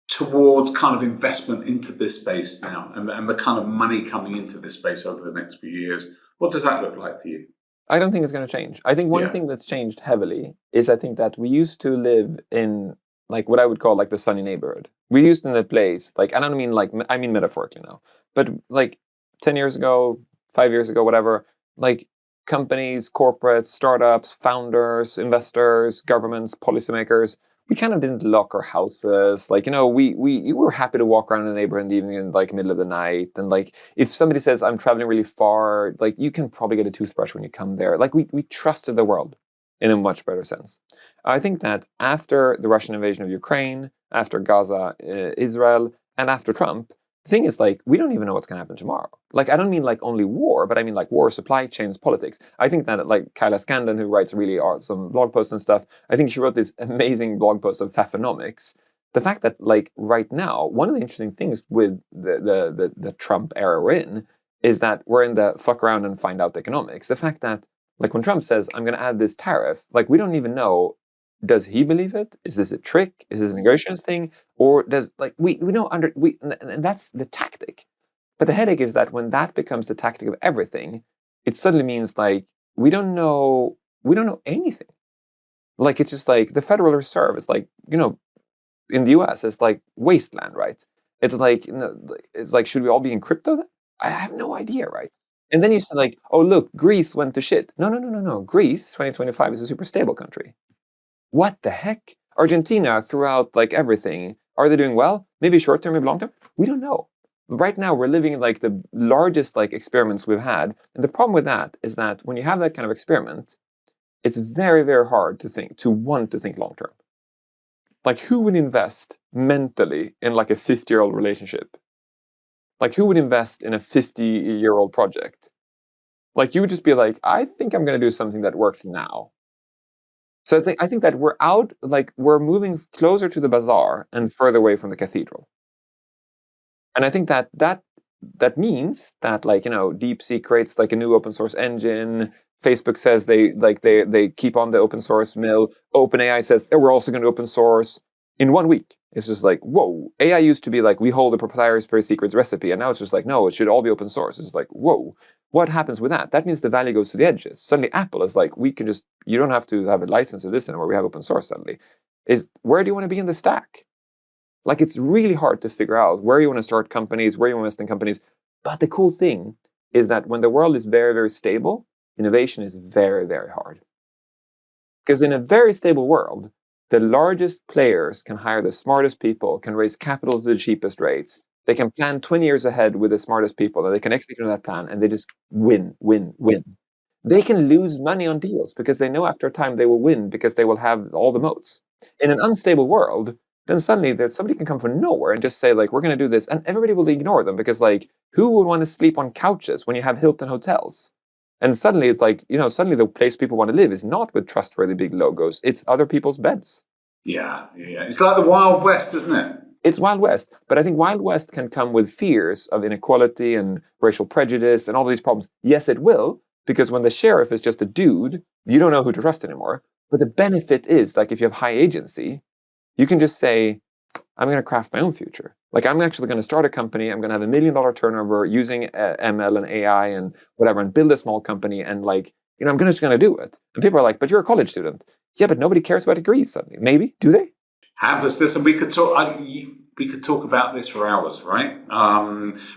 towards kind of investment into this space now, and the kind of money coming into this space over the next few years. What does that look like for you? I don't think it's going to change. I think one thing that's changed heavily is I think that we used to live in like what I would call like the sunny neighborhood. We used in a place like, I don't mean like, I mean metaphorically now, but like 10 years ago, 5 years ago, whatever, like companies, corporates, startups, founders, investors, governments, policymakers, we kind of didn't lock our houses. Like, we were happy to walk around in the neighborhood in the evening in like middle of the night. And like, if somebody says I'm traveling really far, like you can probably get a toothbrush when you come there. Like we trusted the world in a much better sense. I think that after the Russian invasion of Ukraine, after Gaza, Israel, and after Trump, the thing is like, we don't even know what's going to happen tomorrow. Like, I don't mean like only war, but I mean like war, supply chains, politics. I think that like Kyla Skandon, who writes really awesome blog posts and stuff, I think she wrote this amazing blog post of Fafenomics. The fact that like right now, one of the interesting things with the Trump era we're in is that we're in the fuck around and find out economics. The fact that like when Trump says, I'm going to add this tariff, like we don't even know, does he believe it? Is this a trick? Is this a negotiation thing? Or does like we know and that's the tactic. But the headache is that when that becomes the tactic of everything, it suddenly means like we don't know anything. Like it's just like the Federal Reserve is like, in the US, it's like wasteland, right? It's like should we all be in crypto then? I have no idea, right? And then you say like, oh look, Greece went to shit. No. Greece 2025 is a super stable country. What the heck? Argentina throughout like everything. Are they doing well? Maybe short term, maybe long term? We don't know. Right now we're living in like the largest like experiments we've had. And the problem with that is that when you have that kind of experiment, it's very, very hard to want to think long term. Like who would invest mentally in like a 50-year-old relationship? Like who would invest in a 50-year-old project? Like you would just be like, I think I'm going to do something that works now. So I think that we're moving closer to the bazaar and further away from the cathedral. And I think that means that like, DeepSeek creates like a new open source engine. Facebook says they keep on the open source mill. OpenAI says we're also going to open source in 1 week. It's just like, whoa. AI used to be like, we hold a proprietary secret recipe. And now it's just like, no, it should all be open source. It's like, whoa. What happens with that? That means the value goes to the edges. Suddenly Apple is like, you don't have to have a license of this anymore. We have open source suddenly. Where do you want to be in the stack? Like, it's really hard to figure out where you want to start companies, where you want to invest in companies. But the cool thing is that when the world is very, very stable, innovation is very, very hard. Because in a very stable world, the largest players can hire the smartest people, can raise capital to the cheapest rates. They can plan 20 years ahead with the smartest people, and they can execute on that plan, and they just win. They can lose money on deals because they know after a time they will win because they will have all the moats. In an unstable world, then suddenly somebody can come from nowhere and just say, like, we're going to do this, and everybody will ignore them because, like, who would want to sleep on couches when you have Hilton hotels? And suddenly it's like, suddenly the place people want to live is not with trustworthy big logos. It's other people's beds. Yeah. It's like the Wild West, isn't it? It's Wild West. But I think Wild West can come with fears of inequality and racial prejudice and all these problems. Yes, it will, because when the sheriff is just a dude, you don't know who to trust anymore. But the benefit is, like, if you have high agency, you can just say, I'm going to craft my own future. Like, I'm actually going to start a company. I'm going to have $1 million turnover using ML and AI and whatever, and build a small company. And like, I'm just going to do it. And people are like, but you're a college student. Yeah, but nobody cares about degrees suddenly. Maybe. Do they? Hampus, listen, we could talk about this for hours, right?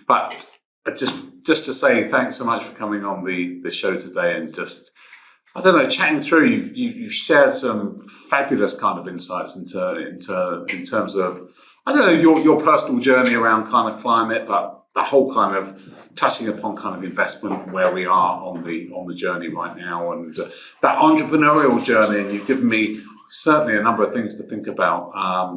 But just to say thanks so much for coming on the show today and just, I don't know, chatting through. You've shared some fabulous kind of insights in terms of, I don't know, your personal journey around kind of climate, but the whole kind of touching upon kind of investment, where we are on the journey right now, and that entrepreneurial journey. And you've given me certainly a number of things to think about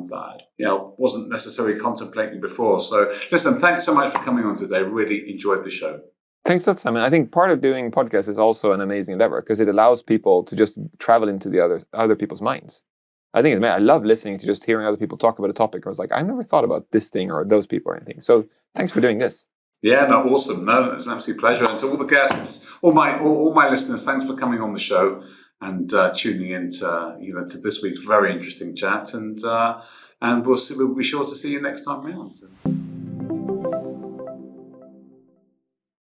that wasn't necessarily contemplating before. So listen, thanks so much for coming on today. Really enjoyed the show. Thanks a lot, Simon. I think part of doing podcasts is also an amazing endeavor because it allows people to just travel into the other people's minds. I think I love listening to just hearing other people talk about a topic. I was like, I never thought about this thing or those people or anything. So thanks for doing this. Yeah, no, awesome. No, it's an absolute pleasure. And to all the guests, all my listeners, thanks for coming on the show and tuning in to this week's very interesting chat. And we'll be sure to see you next time round.